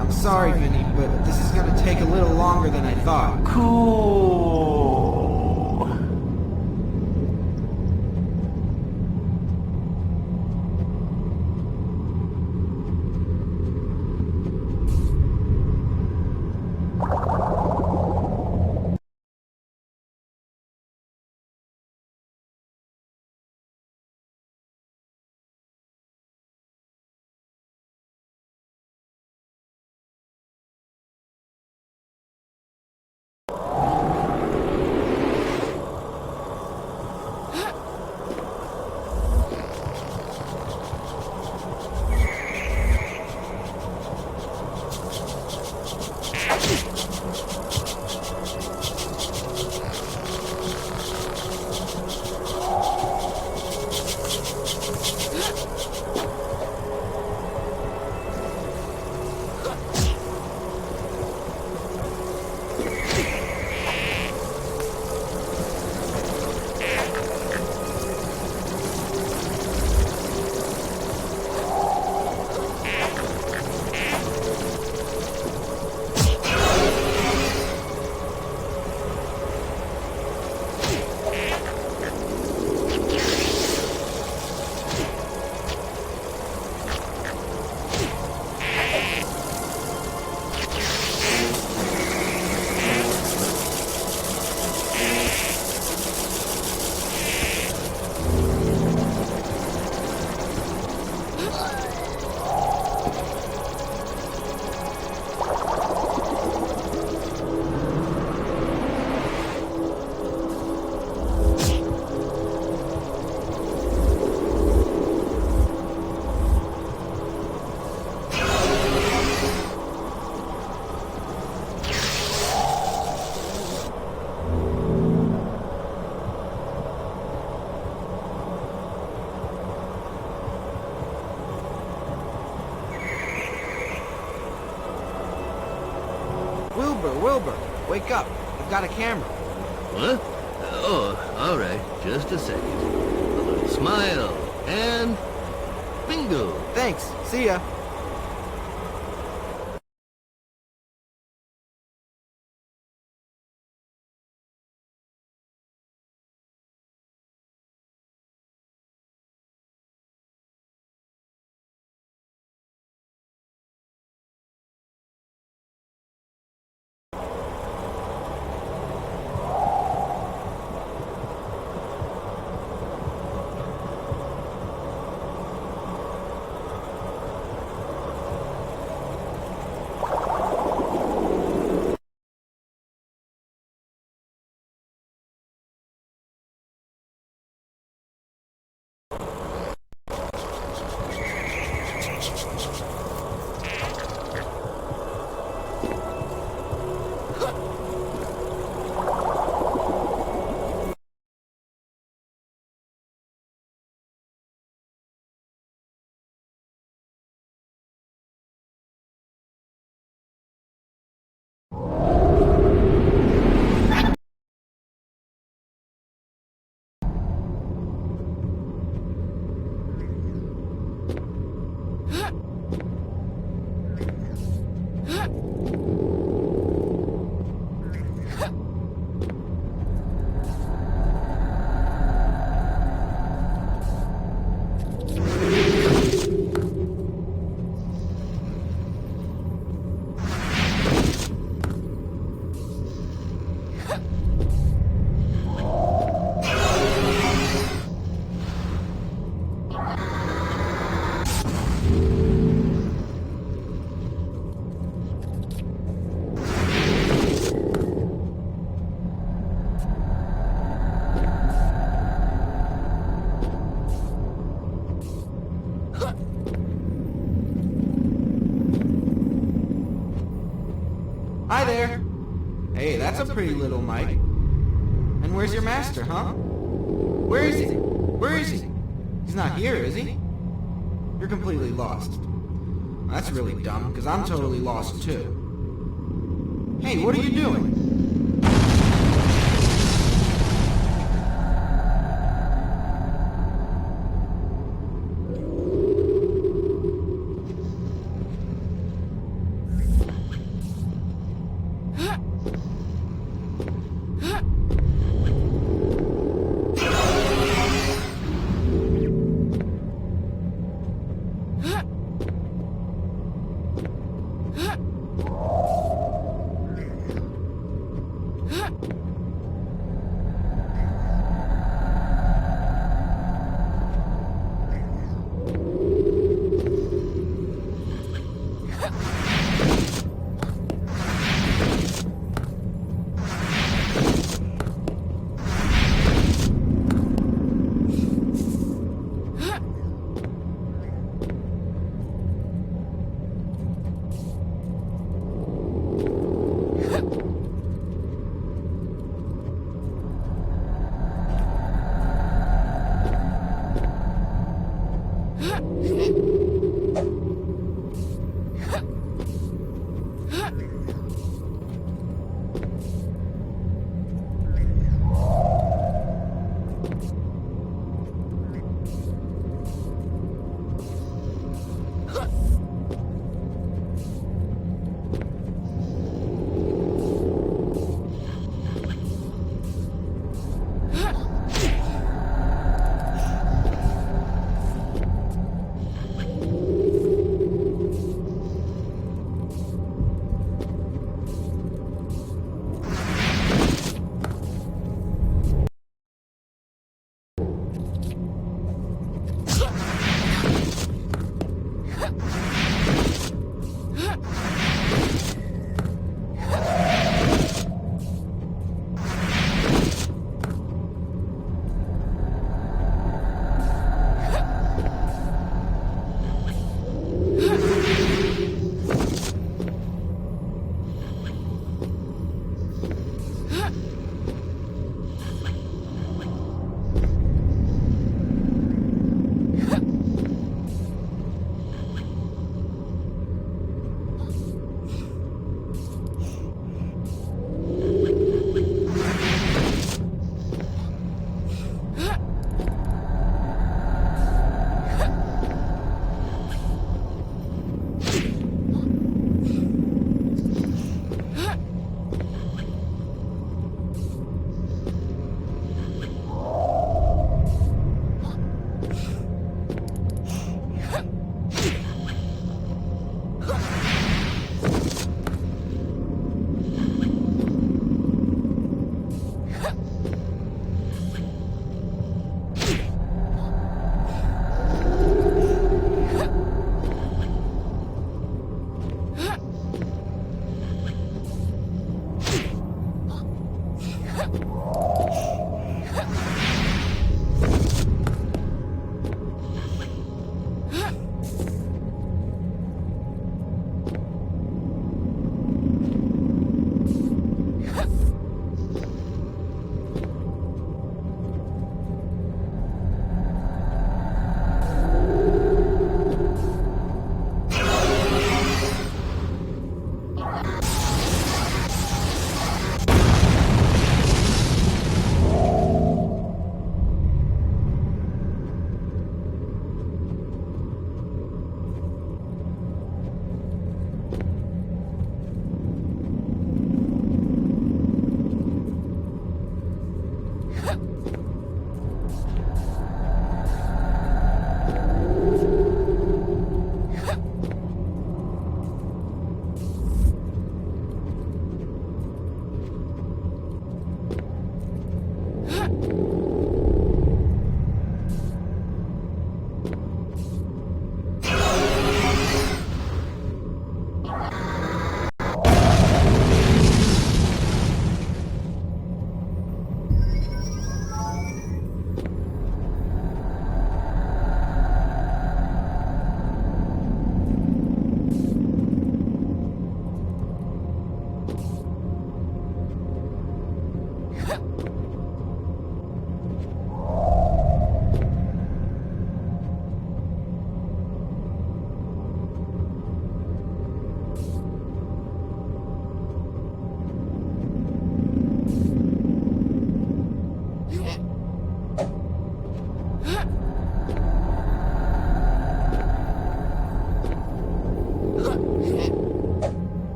I'm sorry, Vinny, but this is gonna take a little longer than I thought. Cool. Wilbur, wake up. I've got a camera. What? Oh, alright. Just a second. A little smile. And... bingo! Thanks. See ya. Hi there. Hey, that's a pretty little Mike. And where's your master, huh? Where is he? Where is he? He's not here, is he? You're completely lost. That's really dumb, because I'm totally lost too. Hey, what are you doing?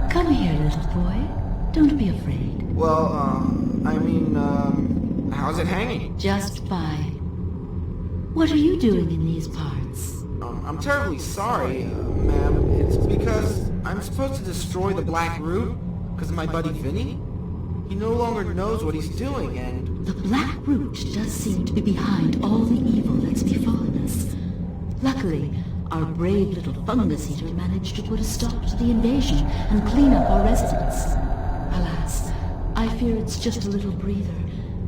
Come here, little boy. Don't be afraid. Well, how's it hanging? Just fine. What are you doing in these parts? I'm terribly sorry, ma'am. It's because I'm supposed to destroy the Black Root because of my buddy Vinny. He no longer knows what he's doing, and... The Black Root does seem to be behind all the evil that's befallen us. Luckily, our brave little fungus eater managed to put a stop to the invasion and clean up our residence. Alas, I fear it's just a little breather,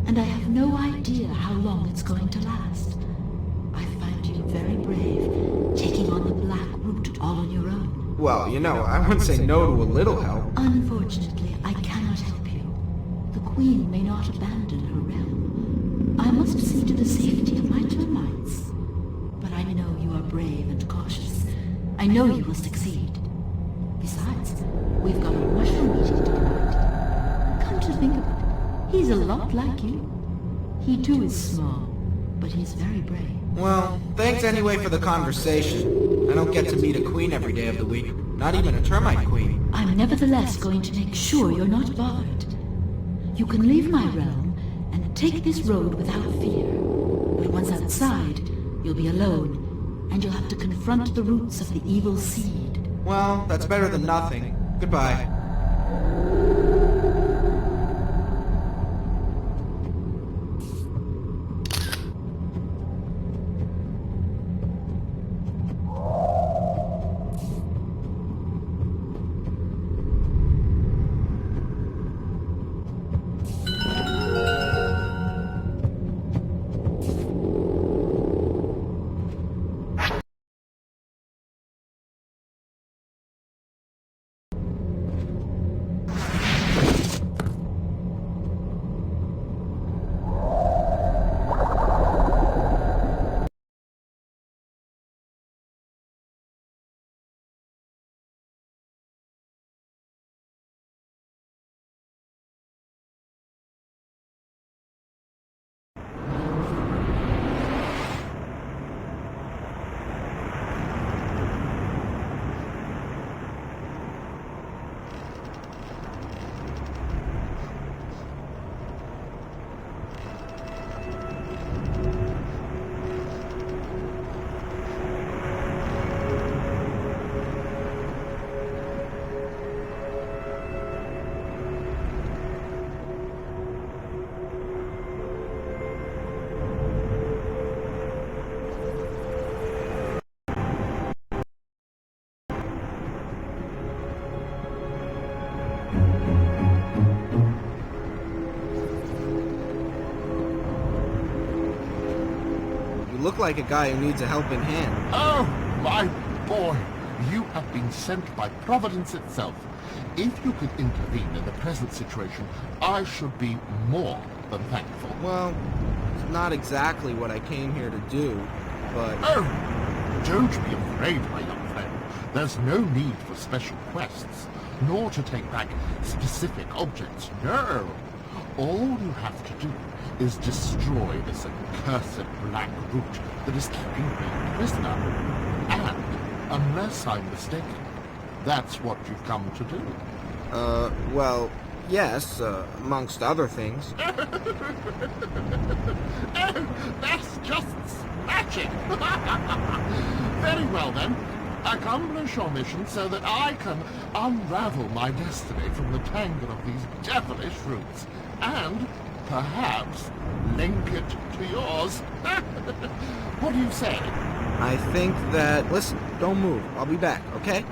and I have no idea how long it's going to last. I find you very brave, taking on the Black Root all on your own. Well, I wouldn't say no to a little help. Unfortunately, I cannot help you. The Queen may not abandon her realm. I must see to the safety of my termites. But I know you are brave and cautious. I know you will succeed. Besides, we've got our mushroom meeting tonight. Come to think of it, he's a lot like you. He too is small, but he's very brave. Well, thanks anyway for the conversation. I don't get to meet a queen every day of the week, not even a termite queen. I'm nevertheless going to make sure you're not bothered. You can leave my realm and take this road without fear. But once outside, you'll be alone, and you'll have to confront the roots of the evil seed. Well, that's better than nothing. Goodbye. Look like a guy who needs a helping hand. Oh, my boy! You have been sent by Providence itself. if you could intervene in the present situation, I should be more than thankful. Well, it's not exactly what I came here to do, but... Oh, don't be afraid, my young friend. There's no need for special quests, nor to take back specific objects. No. All you have to do is destroy this accursed black root that is keeping me prisoner. And, unless I'm mistaken, that's what you've come to do. Well, yes, amongst other things. Oh, that's just smashing! Very well, then. Accomplish your mission so that I can unravel my destiny from the tangle of these devilish roots, and perhaps link it to yours. What do you say? I think that... Listen, don't move. I'll be back, okay?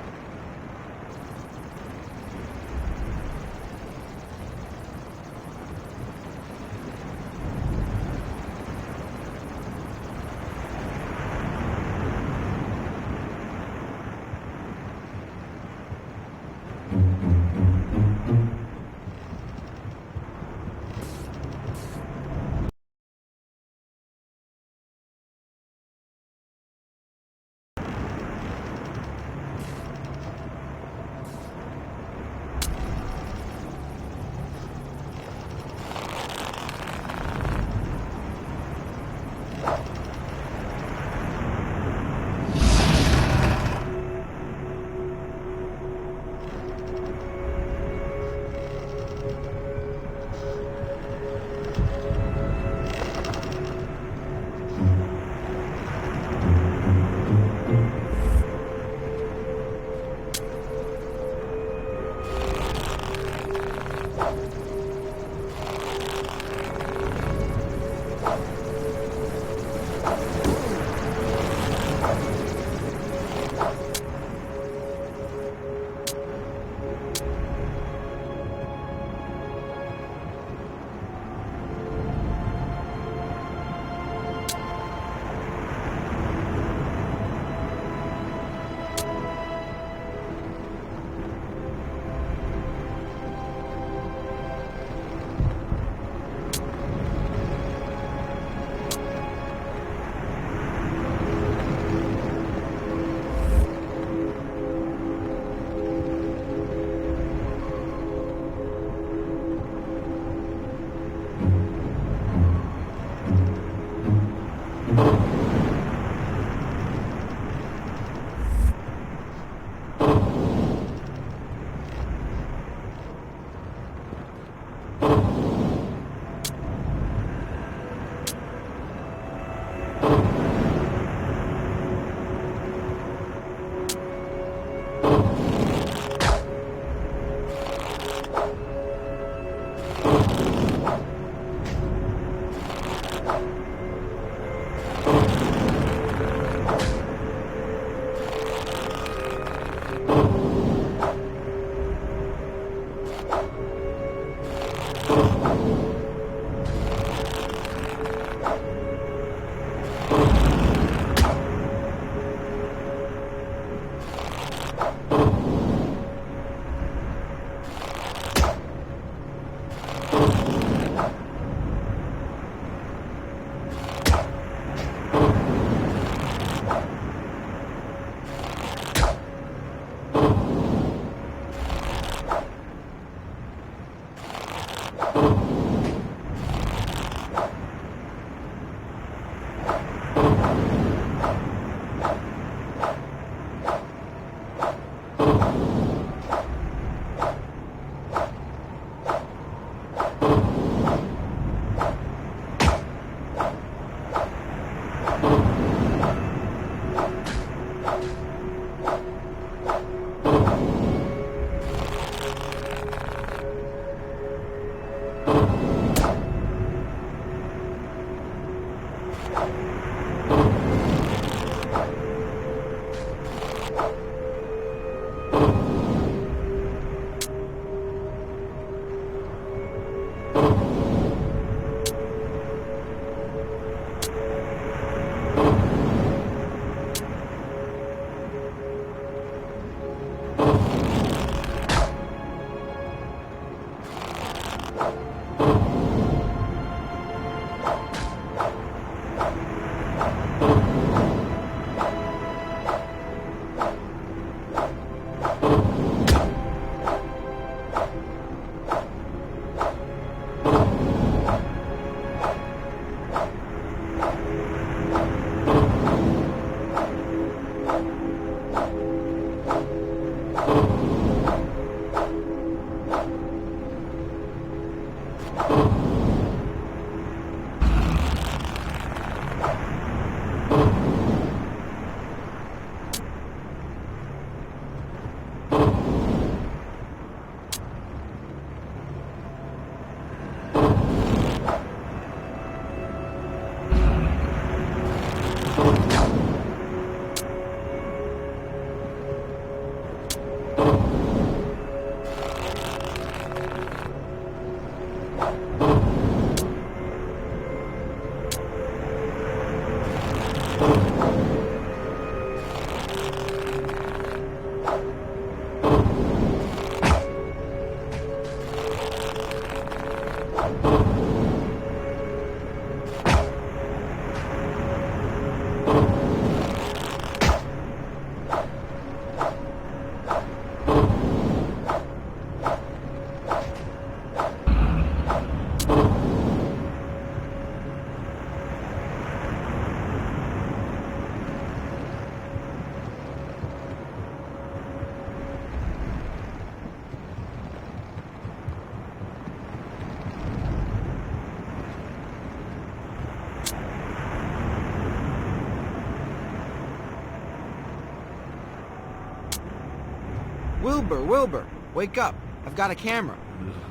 Wilbur, wake up. I've got a camera.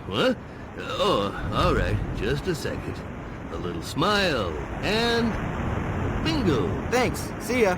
What? Oh, all right. Just a second. A little smile, and bingo! Thanks. See ya.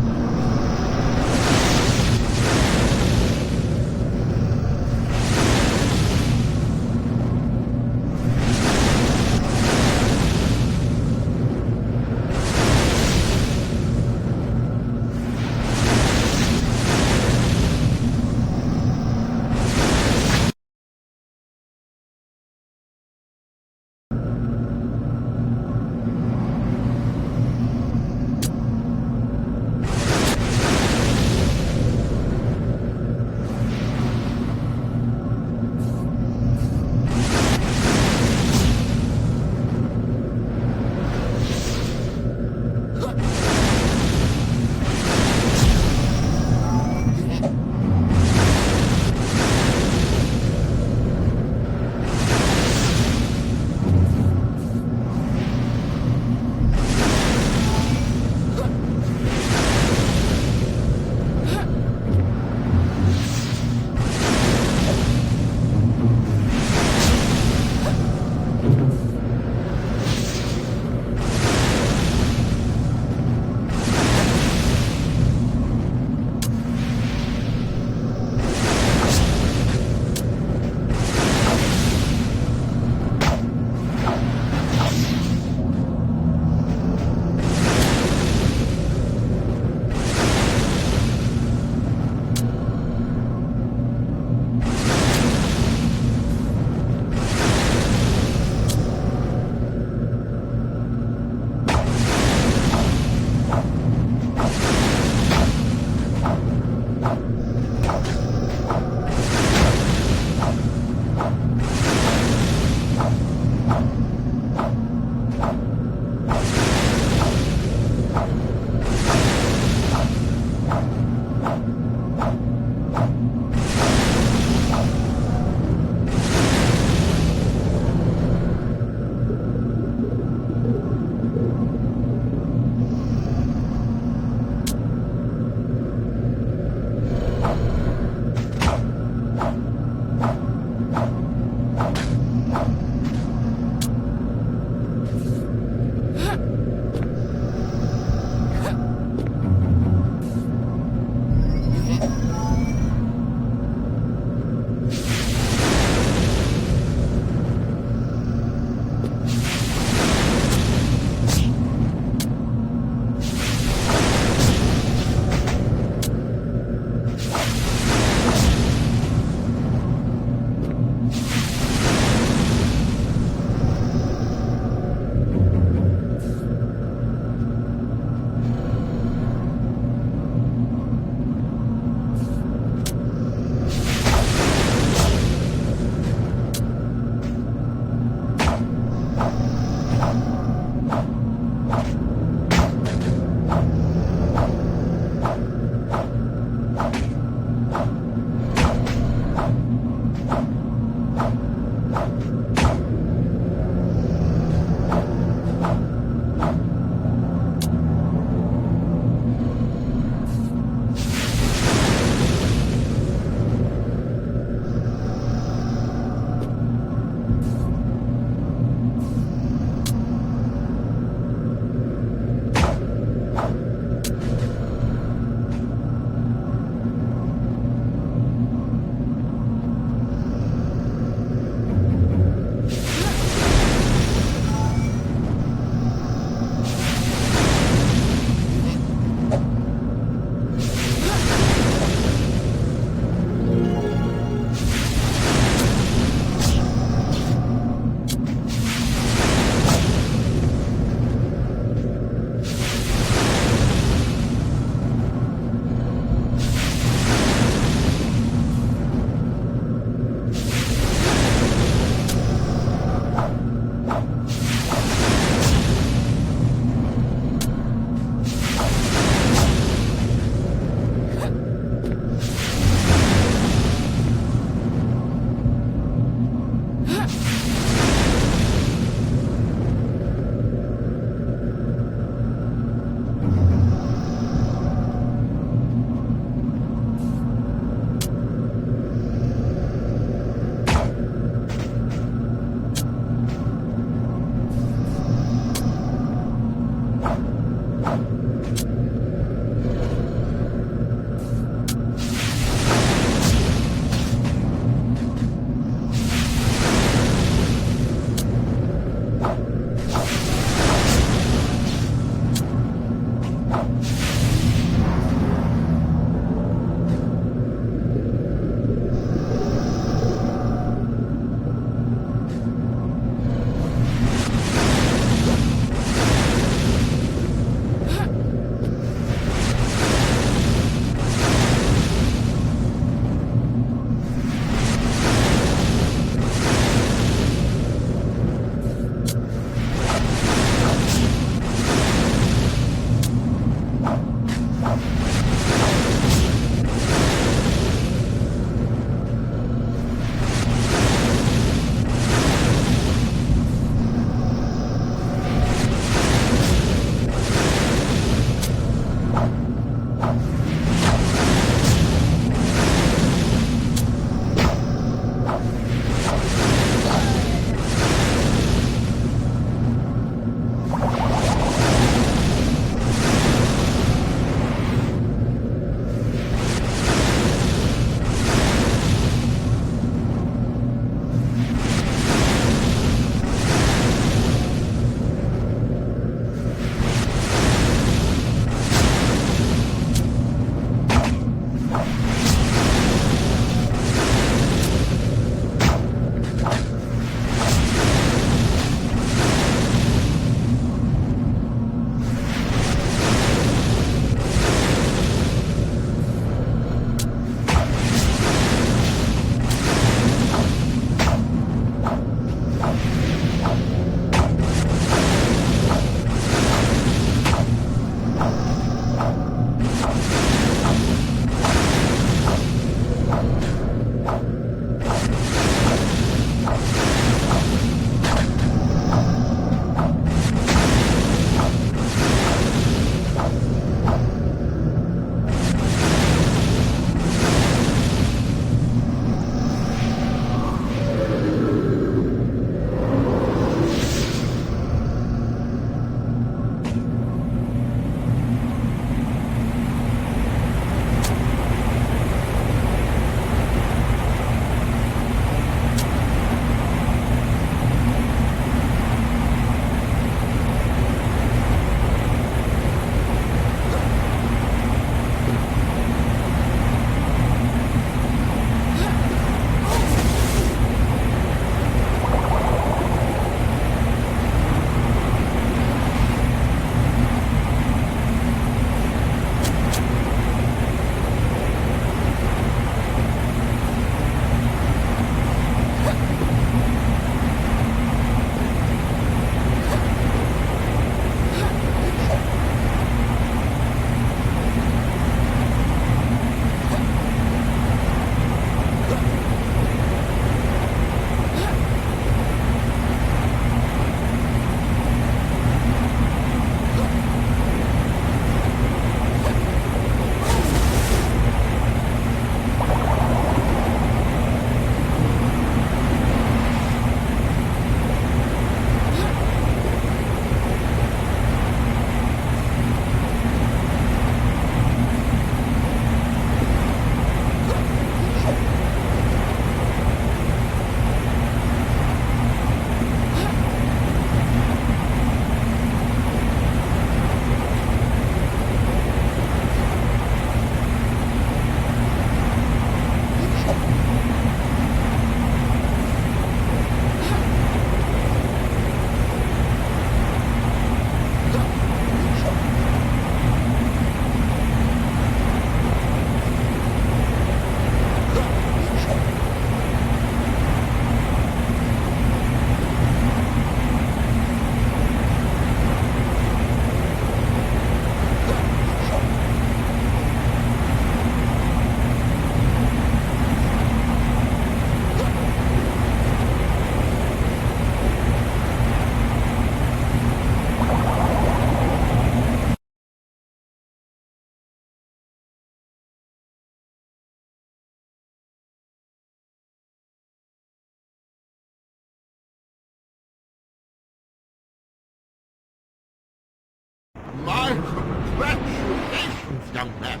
Congratulations, young man.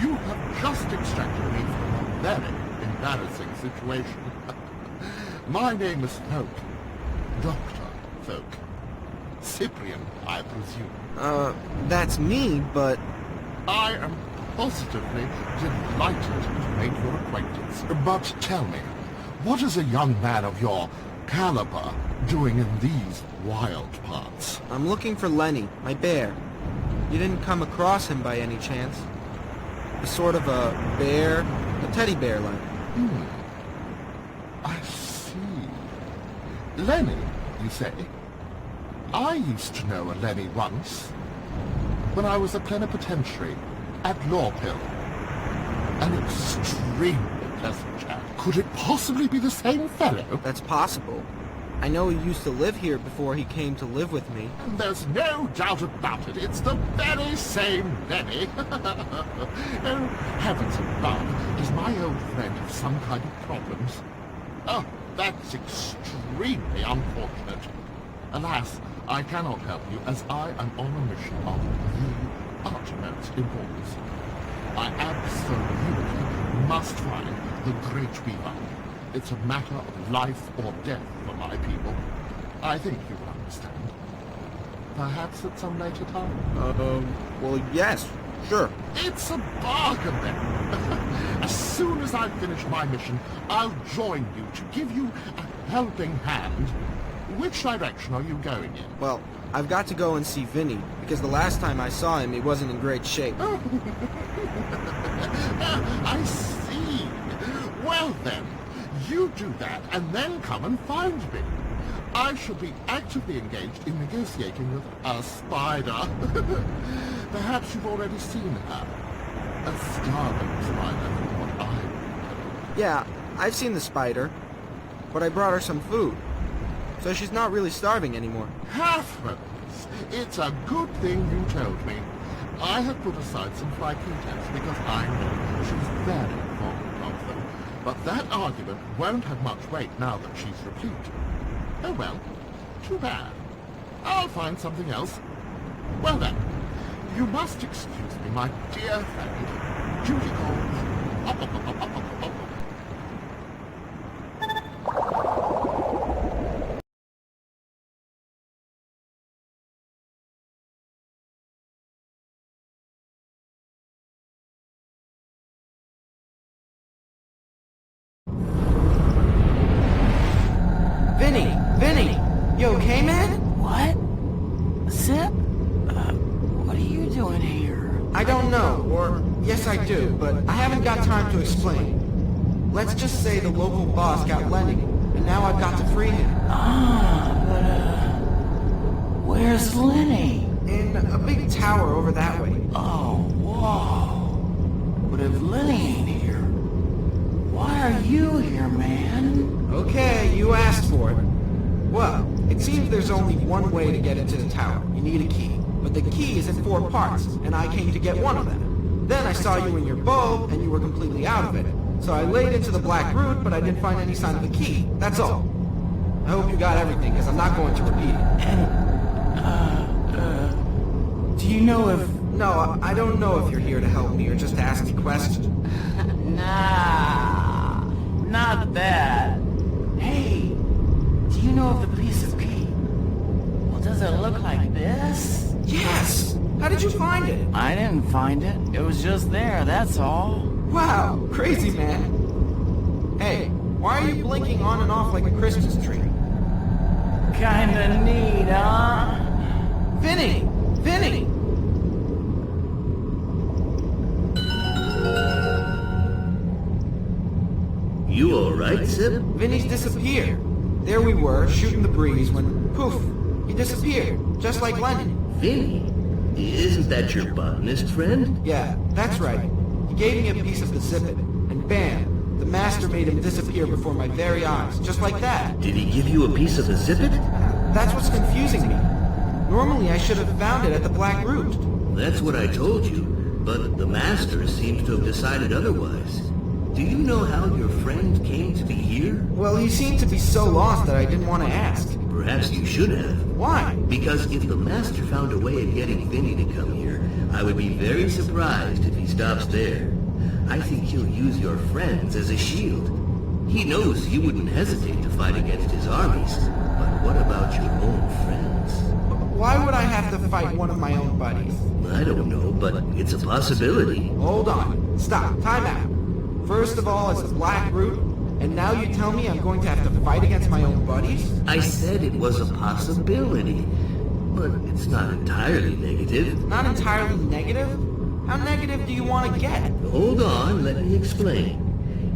You have just extracted me from a very embarrassing situation. My name is Folk. Dr. Folk. Cyprian, I presume. That's me, but... I am positively delighted to make your acquaintance. But tell me, what is a young man of your caliber doing in these wild parts? I'm looking for Lenny, my bear. You didn't come across him by any chance? He's sort of a bear, a teddy bear like. I see. Lenny, you say? I used to know a Lenny once, when I was a plenipotentiary at Lawpill. An extremely pleasant chap. Could it possibly be the same fellow? That's possible. I know he used to live here before he came to live with me. There's no doubt about it. It's the very same Lenny. Oh, heavens above. Does my old friend have some kind of problems? Oh, that's extremely unfortunate. Alas, I cannot help you, as I am on a mission of the utmost importance. I absolutely must find the Great Weaver. It's a matter of life or death for my people. I think you will understand. Perhaps at some later time. Well, yes, sure. It's a bargain then. As soon as I finish my mission, I'll join you to give you a helping hand. Which direction are you going in? Well, I've got to go and see Vinny, because the last time I saw him, he wasn't in great shape. I see. Well then, you do that and then come and find me. I shall be actively engaged in negotiating with a spider. Perhaps you've already seen her. A starving spider from what I know. Yeah, I've seen the spider, but I brought her some food. So she's not really starving anymore. Heavens! It's a good thing you told me. I have put aside some fly pretense because I know she's very fond of them. But that argument won't have much weight now that she's replete. Oh well, too bad. I'll find something else. Well then, you must excuse me, my dear friend. Duty calls. Vinny! Vinny! You okay, man? What? Zip? What are you doing here? I don't know, or yes I do, but I haven't got time to explain. Let's just say the local boss got Lenny, and now I've got to free him. Where's Lenny? In a big tower over that way. Oh, whoa. But if Lenny ain't here, why are you here, man? Okay, you asked for it. Well, it seems there's only one way to get into the tower. You need a key. But the key is in 4 parts, and I came to get one of them. Then I saw you in your bulb, and you were completely out of it. So I laid into the black root, but I didn't find any sign of the key. That's all. I hope you got everything, because I'm not going to repeat it. Do you know if... No, I don't know if you're here to help me or just to ask me questions. Nah, not that. Hey, do you know of the piece of key? Well, does it look like this? Yes! How did you find it? I didn't find it. It was just there, that's all. Wow, crazy man. Hey, why are you blinking on and off like a Christmas tree? Kinda neat, huh? Vinny! Vinny! You alright, Zip? Vinny's disappeared. There we were, shooting the breeze, when poof, he disappeared, just like Lenny. Vinny? Isn't that your botanist friend? Yeah, that's right. He gave me a piece of the zippet, and bam, the master made him disappear before my very eyes, just like that. Did he give you a piece of the zippet? That's what's confusing me. Normally I should have found it at the Black Root. That's what I told you, but the master seems to have decided otherwise. Do you know how your friend came to be here? Well, he seemed to be so lost that I didn't want to ask. perhaps you should have. Why? Because if the Master found a way of getting Vinny to come here, I would be very surprised if he stops there. I think he'll use your friends as a shield. He knows you wouldn't hesitate to fight against his armies. But what about your own friends? Why would I have to fight one of my own buddies? I don't know, but it's a possibility. Hold on. Stop. Time out. First of all, it's the Black Root, and now you tell me I'm going to have to fight against my own buddies? I said it was a possibility, but it's not entirely negative. Not entirely negative? How negative do you want to get? Hold on, let me explain.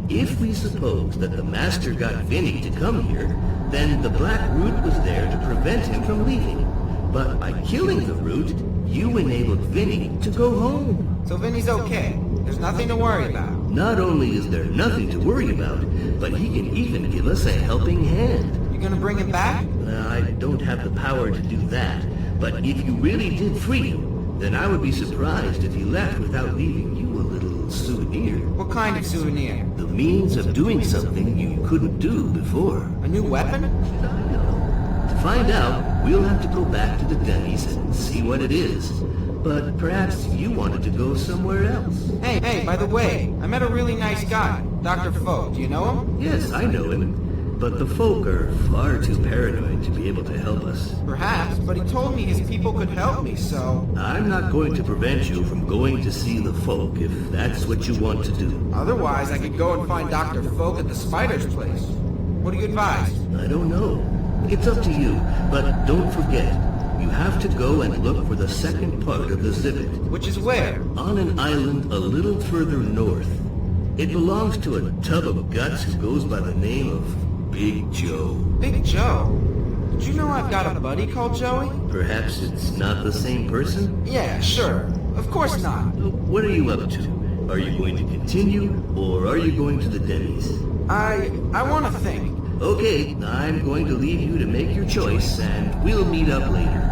If we suppose that the Master got Vinny to come here, then the Black Root was there to prevent him from leaving. But by killing the Root, you enabled Vinny to go home. So Vinny's okay. There's nothing to worry about. Not only is there nothing to worry about, but he can even give us a helping hand. You gonna bring him back? I don't have the power to do that, but if you really did free him, then I would be surprised if he left without leaving you a little souvenir. What kind of souvenir? The means of doing something you couldn't do before. A new weapon? I know. To find out, we'll have to go back to the Denny's and see what it is. But perhaps you wanted to go somewhere else. Hey, by the way, I met a really nice guy, Dr. Folk. Do you know him? Yes, I know him. But the folk are far too paranoid to be able to help us. Perhaps, but he told me his people could help me, so... I'm not going to prevent you from going to see the folk if that's what you want to do. Otherwise, I could go and find Dr. Folk at the spider's place. What do you advise? I don't know. It's up to you, but don't forget, you have to go and look for the second part of the Zibbit. Which is where? On an island a little further north. It belongs to a tub of guts who goes by the name of Big Joe. Big Joe? Did you know I've got a buddy called Joey? Perhaps it's not the same person? Yeah, sure. Of course not. What are you up to? Are you going to continue, or are you going to the Denny's? I want to think. Okay, I'm going to leave you to make your choice, and we'll meet up later.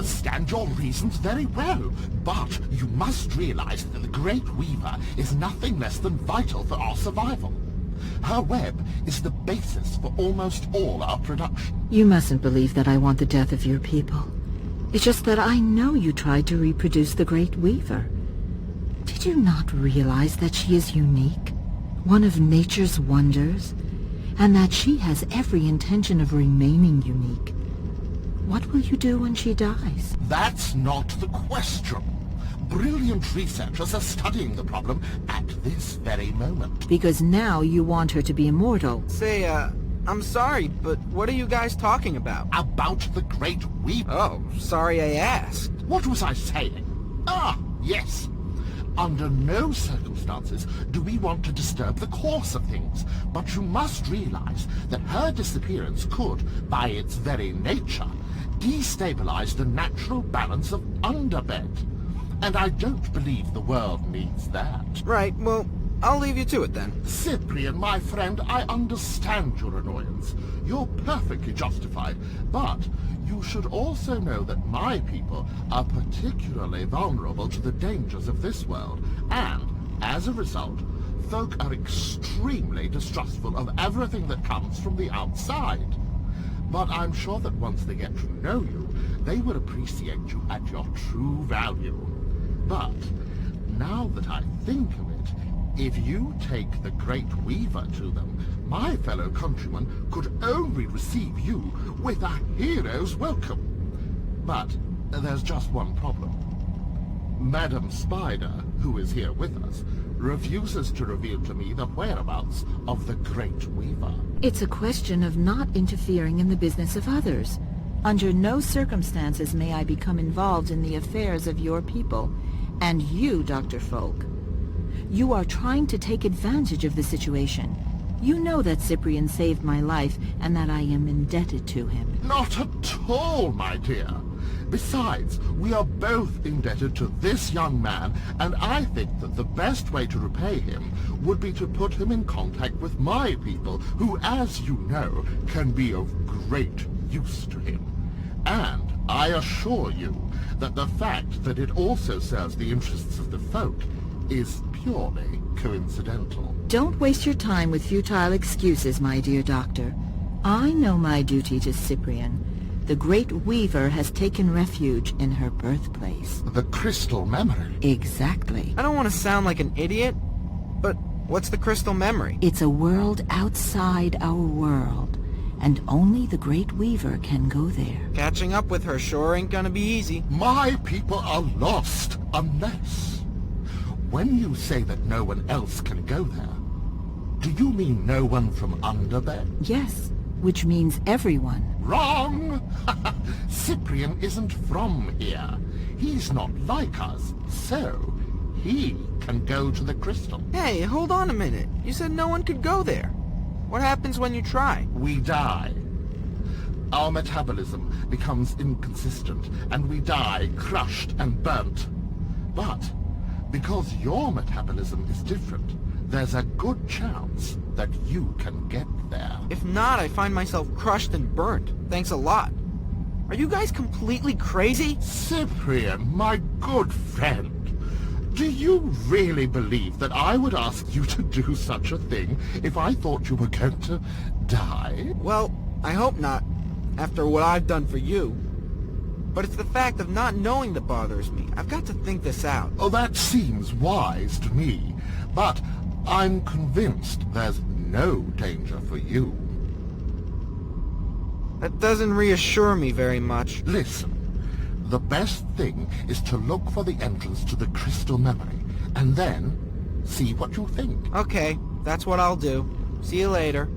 understand your reasons very well, but you must realize that the Great Weaver is nothing less than vital for our survival. Her web is the basis for almost all our production. You mustn't believe that I want the death of your people. It's just that I know you tried to reproduce the Great Weaver. Did you not realize that she is unique, one of nature's wonders, and that she has every intention of remaining unique? What will you do when she dies? That's not the question. Brilliant researchers are studying the problem at this very moment. Because now you want her to be immortal. Say, I'm sorry, but what are you guys talking about? About the Great Weaver. Oh, sorry I asked. What was I saying? Ah, yes. Under no circumstances do we want to disturb the course of things, but you must realize that her disappearance could, by its very nature, destabilize the natural balance of Underbed. And I don't believe the world needs that. Right, well, I'll leave you to it then. Cyprian, my friend, I understand your annoyance. You're perfectly justified, but you should also know that my people are particularly vulnerable to the dangers of this world, and, as a result, folk are extremely distrustful of everything that comes from the outside. But I'm sure that once they get to know you, they will appreciate you at your true value. But, now that I think of it, if you take the Great Weaver to them, my fellow countrymen could only receive you with a hero's welcome. But there's just one problem. Madam Spider, who is here with us, refuses to reveal to me the whereabouts of the Great Weaver. It's a question of not interfering in the business of others. Under no circumstances may I become involved in the affairs of your people. And you, Dr. Folk. You are trying to take advantage of the situation. You know that Cyprian saved my life and that I am indebted to him. Not at all, my dear. Besides, we are both indebted to this young man, and I think that the best way to repay him would be to put him in contact with my people, who, as you know, can be of great use to him. And I assure you that the fact that it also serves the interests of the folk is purely coincidental. Don't waste your time with futile excuses, my dear doctor. I know my duty to Cyprian. The Great Weaver has taken refuge in her birthplace. The crystal memory. Exactly. I don't want to sound like an idiot, but what's the crystal memory? It's a world outside our world, and only the Great Weaver can go there. Catching up with her sure ain't gonna be easy. My people are lost unless... When you say that no one else can go there, do you mean no one from Underbed? Yes, which means everyone. Wrong! Cyprian isn't from here. He's not like us, so he can go to the crystal. Hey, hold on a minute. You said no one could go there. What happens when you try? We die. Our metabolism becomes inconsistent, and we die crushed and burnt. But because your metabolism is different, there's a good chance that you can get there. If not, I find myself crushed and burnt. Thanks a lot. Are you guys completely crazy? Cyprian, my good friend, do you really believe that I would ask you to do such a thing if I thought you were going to die? Well, I hope not, after what I've done for you. But it's the fact of not knowing that bothers me. I've got to think this out. Oh, that seems wise to me, but I'm convinced there's no danger for you. That doesn't reassure me very much. Listen, the best thing is to look for the entrance to the crystal memory, and then see what you think. Okay, that's what I'll do. See you later.